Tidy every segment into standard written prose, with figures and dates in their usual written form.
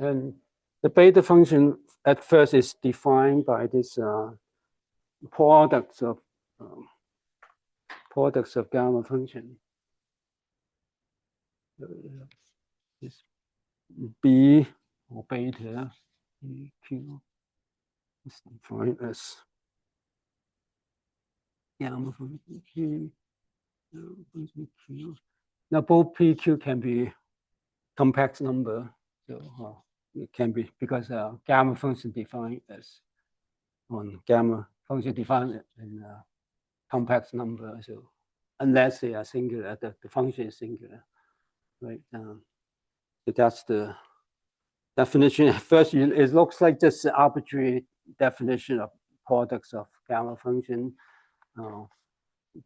And the beta function at first is defined by this products of gamma function. This B or beta Q is defined as gamma function Q. Now both PQ can be complex number, so it can be because gamma function defined as gamma function defined in complex number. So unless they are singular, the function is singular, right? So that's the definition. At first, it looks like just an arbitrary definition of products of gamma function,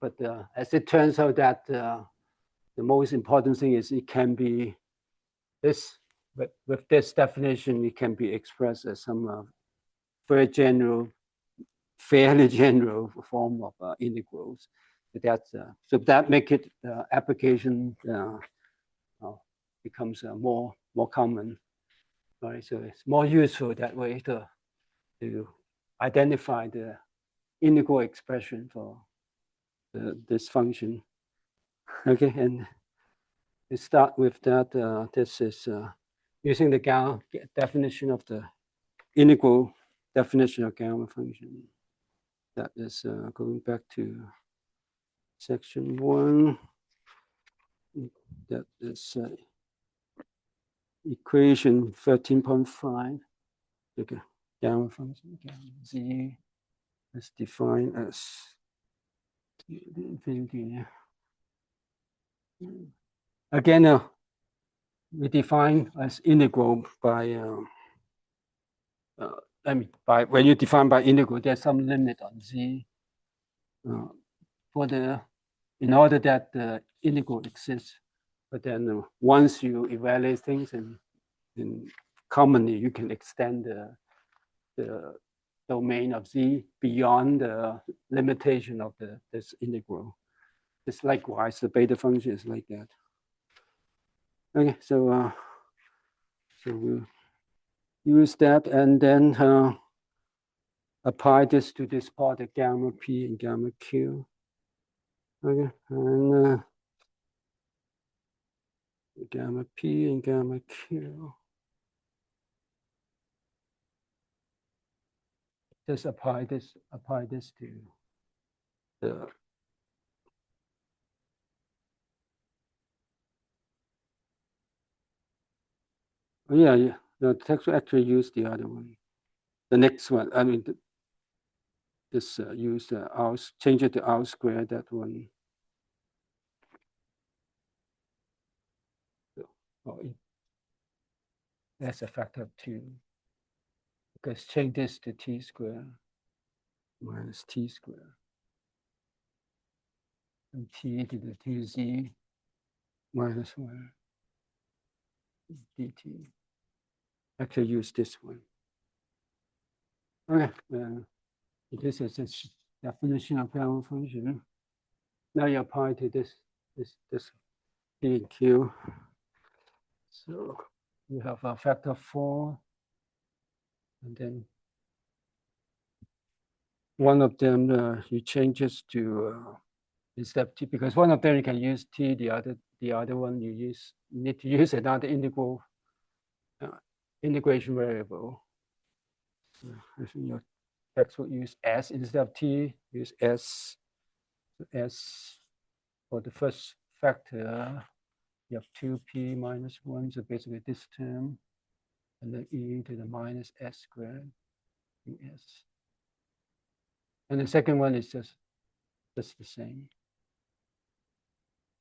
but as it turns out that the most important thing is it can be this. But with this definition, it can be expressed as some very general, fairly general form of integrals. So that make it application becomes more common, right? So it's more useful that way to identify the integral expression for this function. Okay, and we start with that. This is using the definition of the integral definition of gamma function. That is going back to section 1. That is equation 13.5. Okay, gamma function, gamma z is defined as infinity. Again, we define as integral by when you define by integral, there's some limit on z. In order that the integral exists, but then once you evaluate things and commonly you can extend the domain of z beyond the limitation of this integral. It's likewise, the beta function is like that. Okay, so we'll use that and then apply this to this product gamma p and gamma q. Okay, and gamma p and gamma q. Just apply this to the yeah. The text will actually use the other one. The next one, I mean, this use R, change it to R squared, that one. That's a factor of 2. Because change this to t squared minus t squared. And t to the 2z minus 1 dt. Actually use this one. Okay, this is the definition of gamma function. Now you apply to this p and q. So you have a factor of 4, and then one of them you change this to instead of t, because one of them you can use t, the other one you need to use another integration variable. I think your text will use s instead of t. Use s. So s for the first factor. You have 2p minus 1, so basically this term, and then e to the minus s squared es. And the second one is just the same.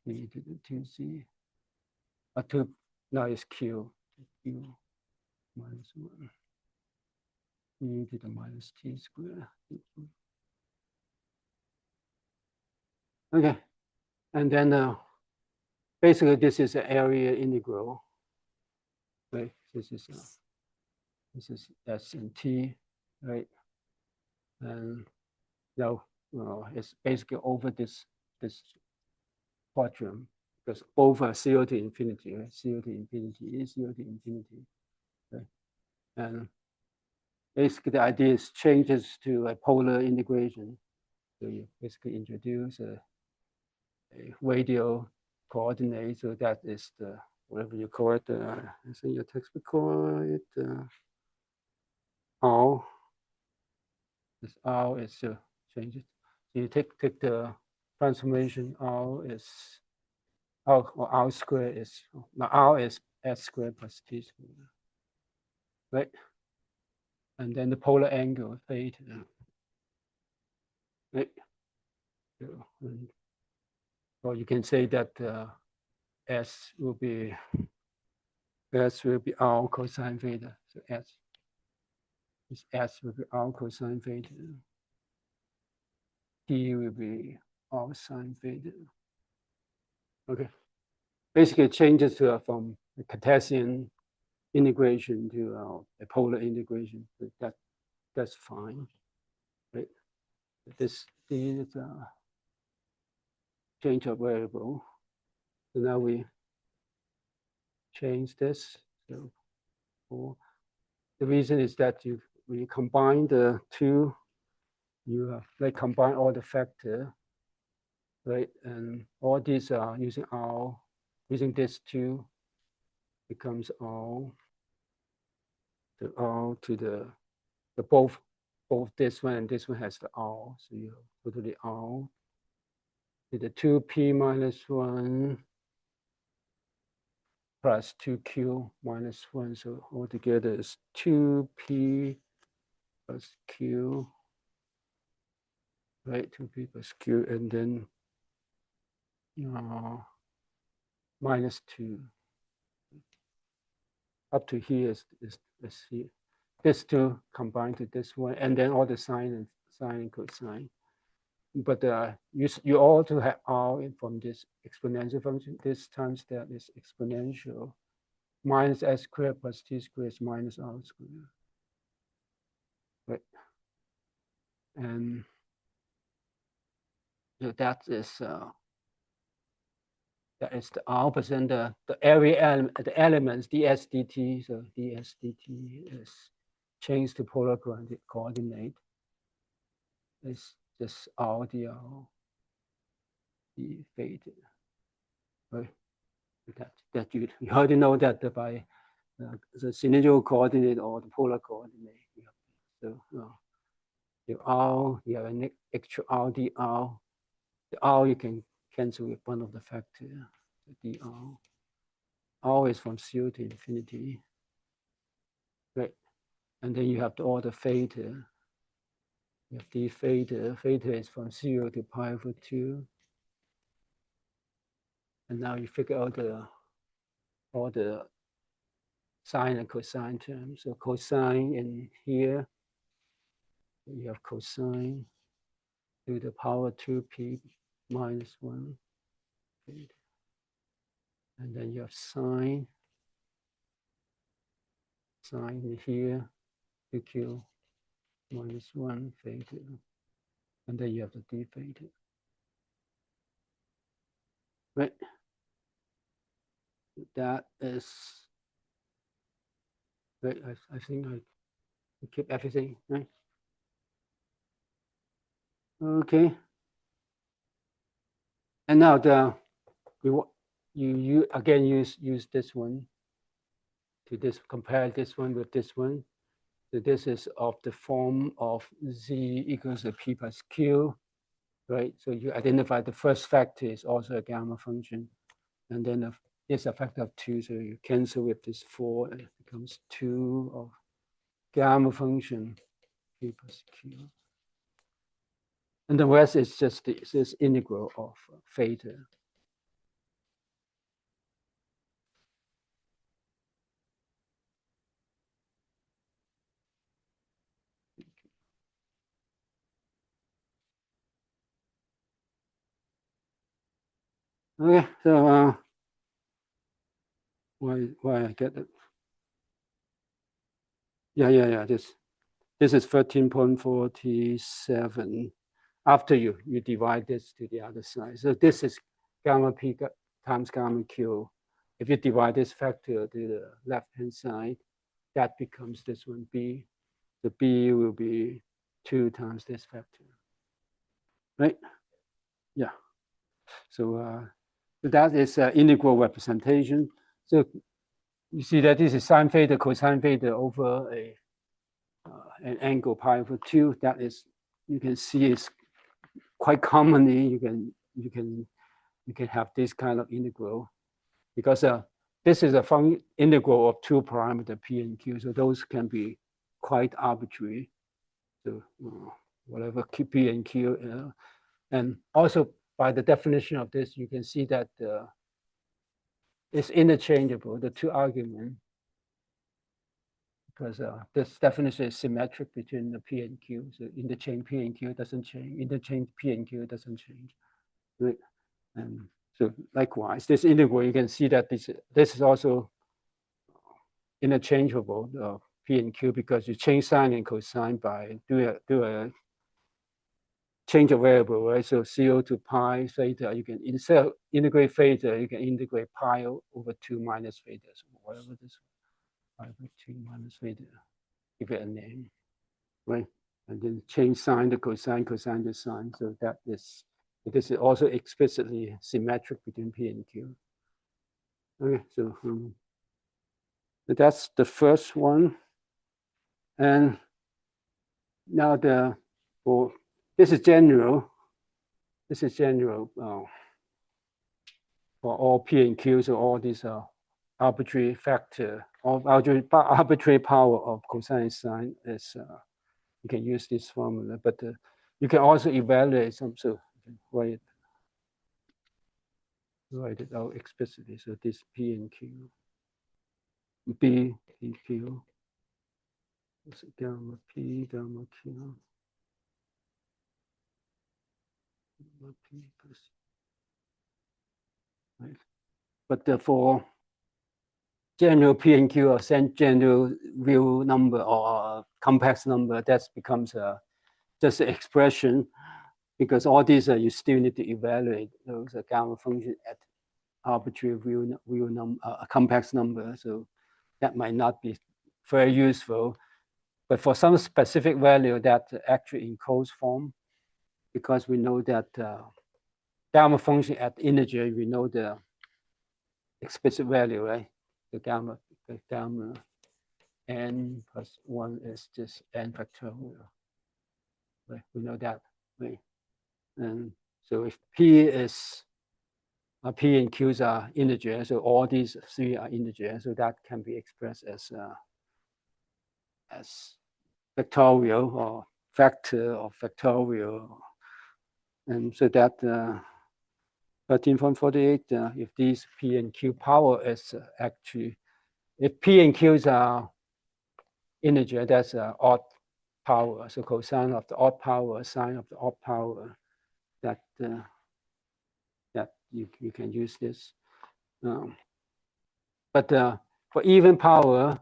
E to the 2z. Now it's q minus 1. E to the minus t squared. Okay, and then basically this is an area integral. Right, this is s and t, right? And now it's basically over this quadrant because both are 0 to infinity, right? 0 to infinity is 0 to infinity. Okay? And basically the idea is changes to a polar integration. So you basically introduce a radial coordinate. So that is the, whatever you call it, I think your textbook call it R. This R is change it. So you take the transformation R is R, or R squared is, now R is S squared plus T squared, right? And then the polar angle theta, right? Or you can say that S will be R cosine theta. So S will be R cosine theta. T will be R sine theta. Okay. Basically, it changes from a Cartesian integration to a polar integration. That's fine, right? This is change of variable. So now we change this. So the reason is that when you combine the two, you combine all the factor, right? And all these are using R, using this two becomes R. The R to the both this one and this one has the R. So you go to the R to the 2p minus 1 plus 2q minus 1. So altogether is 2p plus q, right? 2p plus q, and then minus 2. Up to here is here. This two combined to this one, and then all the sine and cosine. But you also have R from this exponential function. This times that is exponential. Minus S squared plus T squared is minus R squared. Right. And so that is the R percent, the area the elements, ds dt. So ds dt is changed to polar coordinate. It's just R dr d theta. Right. That you already know that by the cylindrical coordinate or the polar coordinate. So you R, you have an extra R dr. The R you can cancel with one of the factor, the dr. R is from 0 to infinity. Right. And then you have all the theta. You have d theta. Theta is from 0 to pi over 2. And now you figure out all the sine and cosine terms. So cosine in here, you have cosine to the power 2p minus 1. And then you have sine in here, 2q minus 1 theta. And then you have the d theta. Right? That is, right, I think I keep everything, right? Okay. And now you again use this one to compare this one with this one. So this is of the form of z equals to p plus q, right? So you identify the first factor is also a gamma function, and then it's a factor of 2. So you cancel with this 4, and it becomes 2 of gamma function p plus q. And the rest is just this integral of theta. Okay, so why I get it? Yeah. This is 13.47 after you divide this to the other side. So this is gamma p times gamma q. If you divide this factor to the left-hand side, that becomes this one b. The b will be 2 times this factor, right? Yeah. So that is integral representation. So you see that this is sine theta cosine theta over an angle pi over 2. That is, you can see it's quite commonly you can have this kind of integral, because this is a integral of 2 parameter p and q, so those can be quite arbitrary. So whatever p and q, and also by the definition of this, you can see that it's interchangeable, the two arguments, because this definition is symmetric between the p and q. So interchange p and q doesn't change. Interchange p and q doesn't change. Right? And so likewise, this integral, you can see that this is also interchangeable, p and q, because you change sine and cosine by do a change of variable, right? So CO to pi theta, you can instead of integrate theta, you can integrate pi over 2 minus theta, so whatever this pi over 2 minus theta, give it a name, right? And then change sine to cosine, cosine to sine. So that is, this is also explicitly symmetric between p and q. Okay, so that's the first one. And now this is general. This is general for all p and q. So all these arbitrary factor of arbitrary power of cosine sine is you can use this formula, but you can also evaluate some. So you can write it out explicitly. So this p and q, b and q, gamma p, gamma q. Right. But for general p and q or general real number or complex number, that becomes just an expression, because all these you still need to evaluate those gamma function at arbitrary real number, a complex number. So that might not be very useful. But for some specific value that actually in closed form, because we know that gamma function at integer, we know the explicit value, right? The gamma n plus 1 is just n factorial. Right? We know that, right? And so if p and q's are integer, so all these 3 are integer, so that can be expressed as factorial or factor of factorial. And so that 13.48, if these p and q power is actually, if p and q's are integer, that's odd power. So cosine of the odd power, sine of the odd power, that you can use this. But for even power,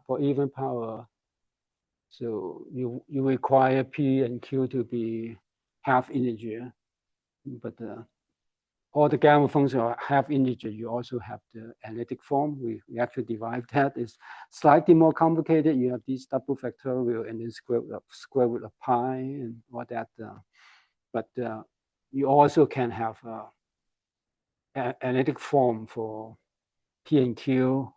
so you require p and q to be half integer. But all the gamma functions are half integer. You also have the analytic form. We actually derived that. It's slightly more complicated. You have these double factorial and then square root of pi and all that. But you also can have analytic form for p and q,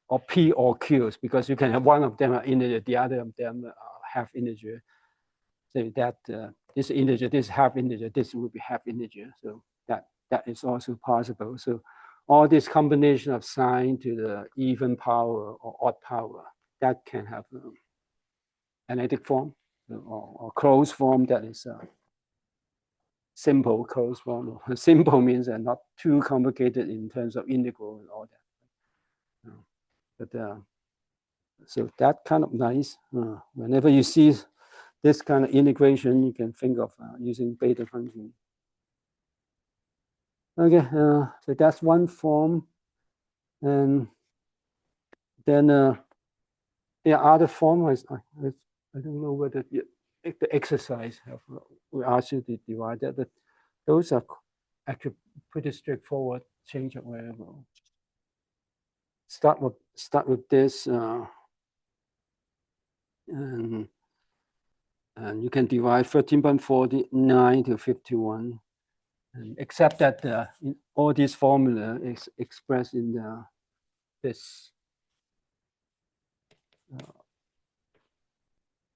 or p or q's, because you can have one of them are integer, the other of them are half integer. So that this integer, this half integer, this will be half integer. So that is also possible. So all this combination of sine to the even power or odd power, that can have analytic form or closed form, that is simple closed form. Simple means not too complicated in terms of integral and all that. But so that kind of nice. Whenever you see this kind of integration, you can think of using beta function. Okay, so that's one form. And then there are other forms. I don't know whether the exercise we asked you to divide that, but those are actually pretty straightforward change of variable. Start with this. And you can divide 13.49 to 51. And except that all these formula is expressed in this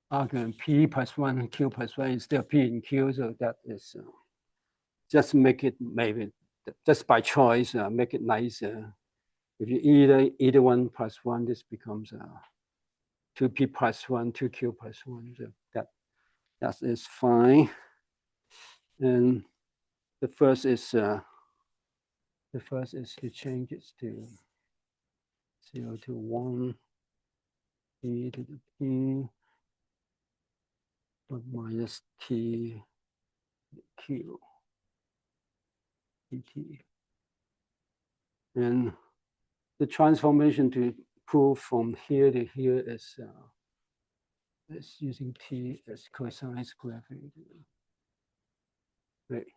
argument P plus 1 and Q plus 1 is still P and Q. So that is just make it maybe just by choice, make it nicer. If you either 1 plus 1, this becomes 2P plus 1, 2Q plus 1. So that is fine. And the first is to change it to 0 to 1, P to the P, 1 minus T, Q, dt. And the transformation to prove from here to here is using T as cosine square theta. Right.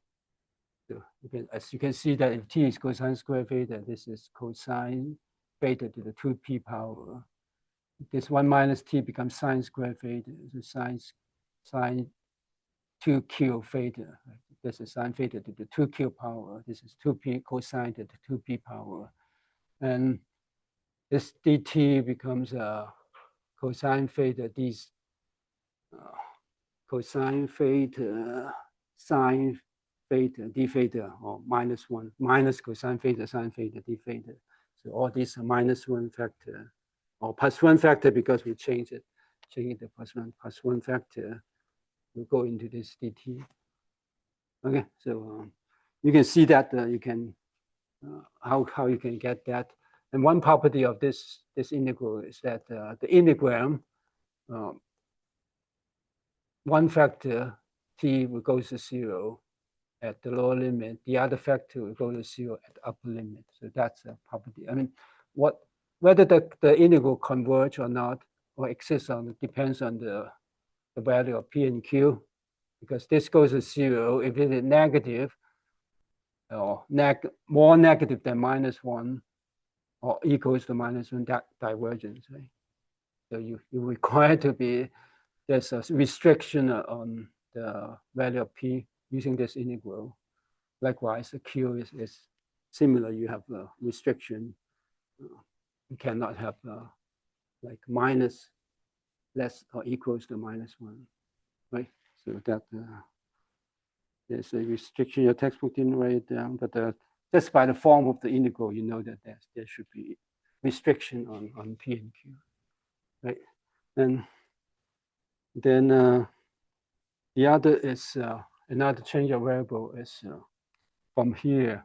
So as you can see that if T is cosine square theta, this is cosine theta to the 2P power. This 1 minus T becomes sine square theta. So sine 2Q theta. Right? This is sine theta to the 2Q power. This is 2P cosine to the 2P power. And this dt becomes cosine theta, these cosine theta, sine theta, d theta, or minus 1, minus cosine theta, sine theta, d theta. So all these are minus 1 factor, or plus 1 factor because we change it to plus 1 factor will go into this dt. Okay, so you can see that you can, how you can get that. And one property of this integral is that the integral, one factor t will go to 0 at the lower limit, the other factor will go to 0 at the upper limit. So that's a property. I mean, whether the integral converge or not, or exists on, depends on the value of p and q, because this goes to 0. If it is negative, or more negative than minus 1, or equals to minus 1, that divergence, right? So you require to be, there's a restriction on the value of p using this integral. Likewise, the q is similar. You have a restriction. You cannot have like minus less or equals to minus 1, right? So that there's a restriction. Your textbook didn't write it down, but just by the form of the integral, you know that there should be restriction on p and q, right? And then the other is another change of variable is from here.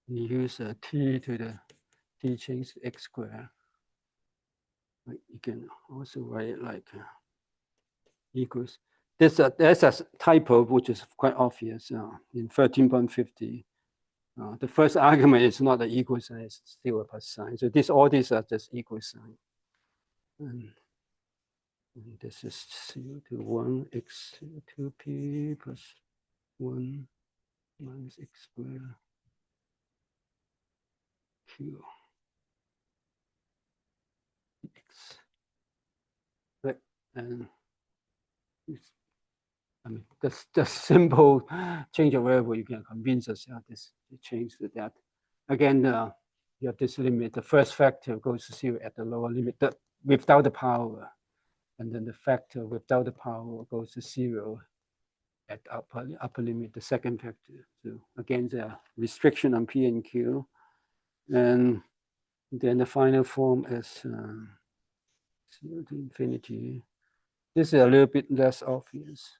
You use t to the t change to x squared. Right? You can also write it like equals. There's a typo which is quite obvious in 13.50. The first argument is not an equal sign; it's still a plus sign. So all these are just equal sign. And this is 0 to 1 x 2p plus 1 minus x squared q x. Right, and I mean, that's just simple change of variable. You can convince yourself this change to that. Again, you have this limit. The first factor goes to 0 at the lower limit without the power. And then the factor without the power goes to 0 at upper limit, the second factor. So again, the restriction on p and q. And then the final form is 0 to infinity. This is a little bit less obvious.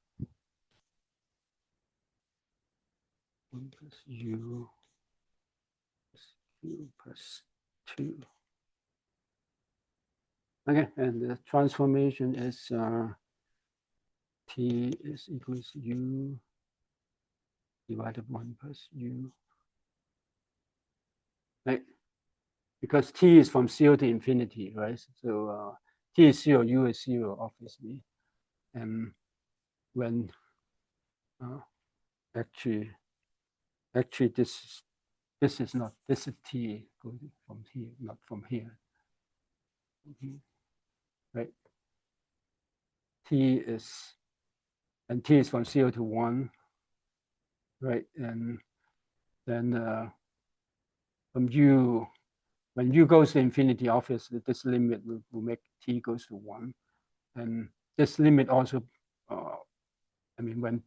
1 plus u plus q plus 2. Okay, and the transformation is t is equals u divided 1 plus u. Right? Because t is from 0 to infinity, right? So t is 0, u is 0, obviously. And when actually this is not, this is t going from here, not from here. Right? t is, and t is from 0 to 1, right? And then from u, when u goes to infinity, obviously this limit will make t goes to 1. And this limit also, I mean, when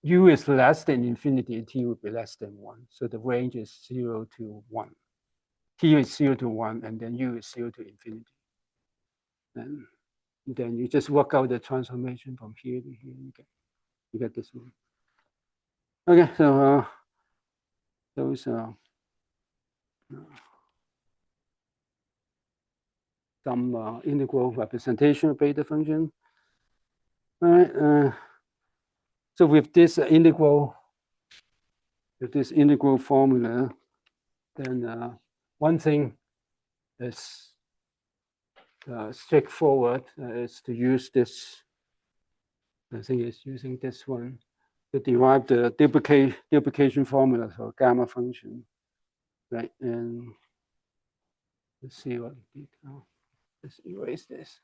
u is less than infinity, t will be less than 1. So the range is 0 to 1. T is 0 to 1, and then u is 0 to infinity. And then you just work out the transformation from here to here. You get this one. Okay, so those are some integral representation of beta function. All right. So with this integral formula, then one thing is straightforward is to use this. I think it's using this one to derive the duplication formula for gamma function, right? And let's see what we did now. Let's erase this.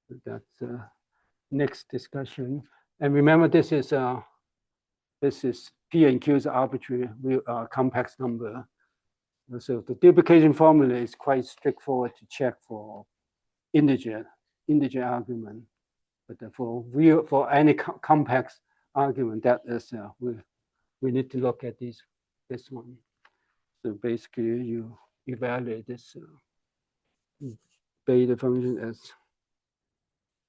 So that's next discussion. And remember, this is P and Q is arbitrary complex number. So the duplication formula is quite straightforward to check for integer argument. But for any complex argument, that is we need to look at this one. So basically, you evaluate this beta function as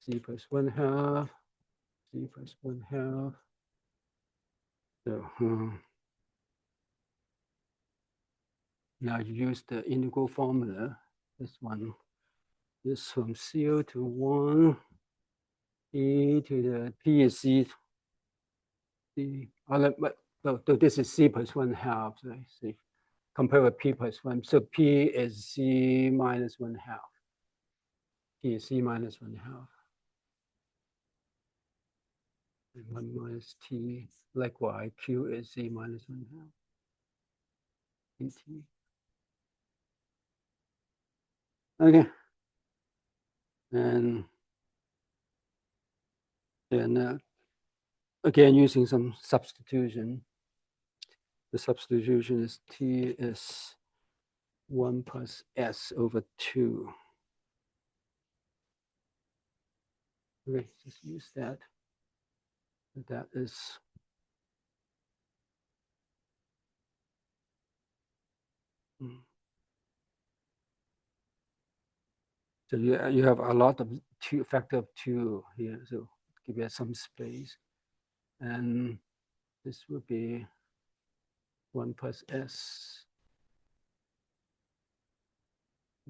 c plus 1/2, c plus 1/2. So now you use the integral formula. This one is from 0 to 1, e to the p is c. So this is c plus 1/2. So see, compare with p plus 1. So p is c minus 1/2. P is c minus 1/2. And 1 minus t. Likewise, q is c minus 1/2. dt. Okay. And then again, using some substitution. The substitution is t is 1 plus s over 2. Okay, just use that. That is so you have a lot of factor of 2 here. So give it some space. And this would be 1 plus s.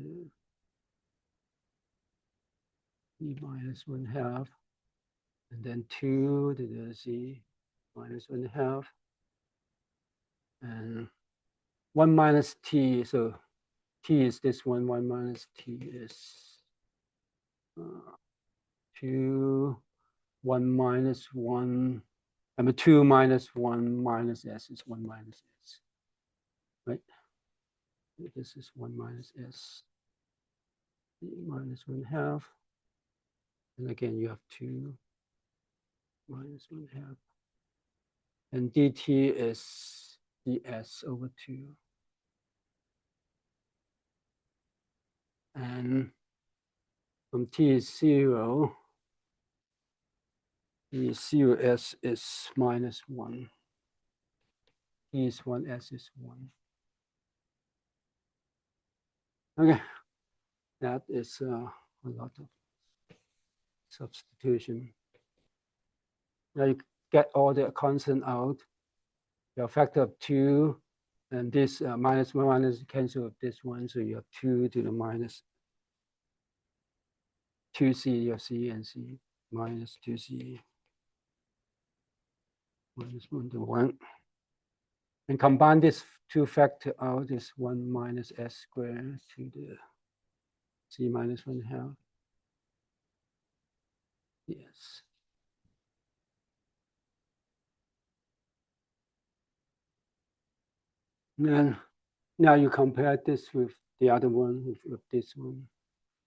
E minus 1/2. And then 2 to the z minus 1/2. And 1 minus t. So t is this one. 1 minus t is 2. 1 minus 1. I mean, 2 minus 1 minus s is 1 minus s. Right? This is 1 minus s. E minus 1/2. And again, you have 2 minus 1/2. And dt is ds over 2. And from t is 0, t is 0, s is minus 1. T is 1, s is 1. Okay, that is a lot of substitution. Now you get all the constant out. You have factor of 2, and this minus 1 minus cancel with this one, so you have 2 to the minus 2c, you have c and c, minus 2c, minus 1 to 1. And combine this 2 factor out, is 1 minus s squared to the c minus 1/2. Yes. And now you compare this with the other one, with this one.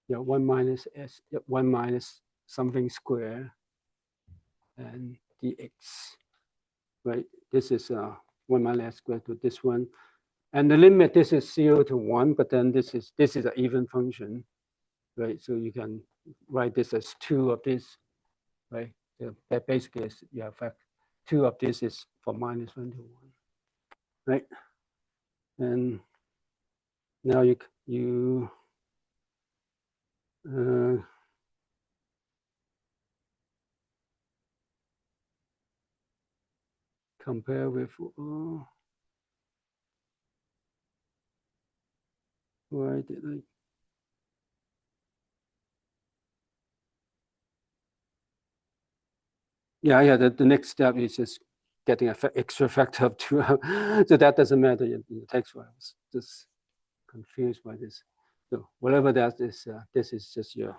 1 minus s, 1 minus something square, and dx, right? This is 1 minus s squared to this one. And the limit, this is 0 to 1, but then this is an even function, right? So you can write this as 2 of this, right? So that basically is, yeah, in fact, 2 of this is from minus 1 to 1, right? And now you compare with, why did I? Yeah, the next step is just getting an extra factor of 2. So that doesn't matter in the text file. I was just confused by this. So whatever that is, this is just your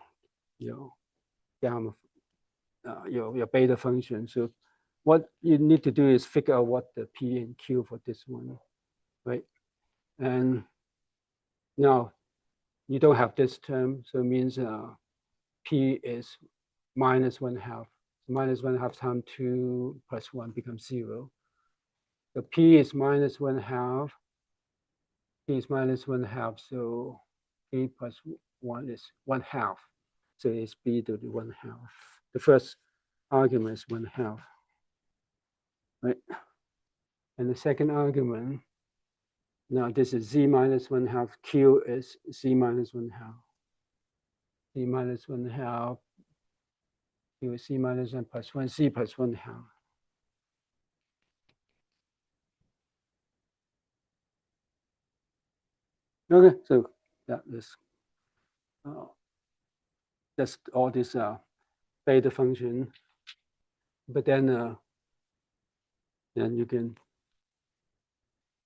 gamma, your beta function. So what you need to do is figure out what the P and Q for this one, right? And now you don't have this term, so it means P is minus 1/2. Minus 1/2 times 2 plus 1 becomes 0. So P is minus 1/2. P is minus 1/2. So P plus 1 is 1/2. So it's B to the 1/2. The first argument is 1/2, right? And the second argument, now this is Z minus 1/2. Q is Z minus 1/2. Z minus 1/2. Q is Z minus 1 plus 1. Z plus 1/2. Okay, so that is that's all this beta function. But then you can,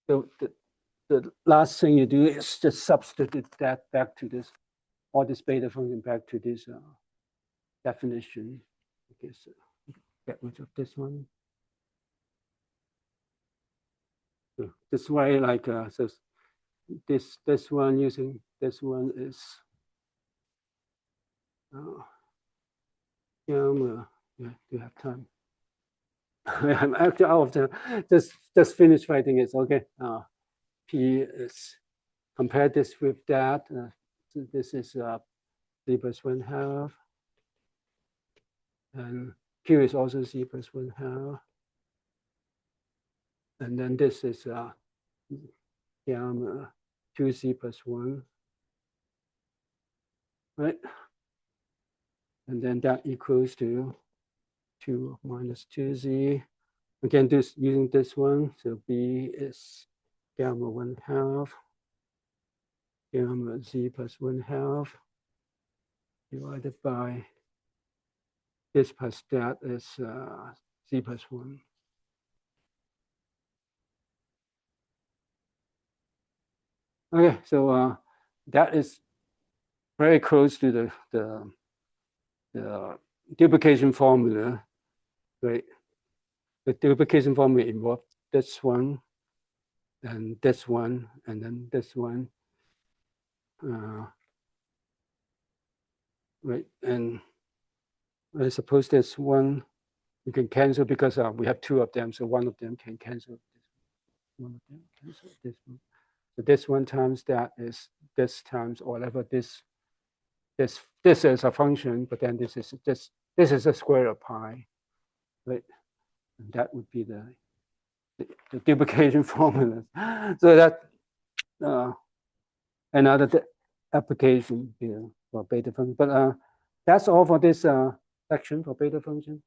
the last thing you do is just substitute that back to this, all this beta function back to this definition. I guess get rid of this one. So this way, like so this one using this one is yeah, do have time? I'm actually out of time. Just finish writing it. Okay. P is, compare this with that. So this is Z plus 1/2. And Q is also Z plus 1/2. And then this is gamma 2Z plus 1. Right? And then that equals to 2 minus 2Z. Again, this using this one. So B is gamma 1/2. Gamma Z plus 1/2 divided by this plus that is Z plus 1. Okay, so that is very close to the duplication formula, right? The duplication formula involves this one, and this one, and then this one, right? And I suppose this one you can cancel because we have 2 of them, so one of them can cancel. One of them cancel this one. So this one times that is this times whatever this is a function, but then this is a square of pi, right? And that would be the duplication formula. So that another application here for beta function. But that's all for this section for beta function.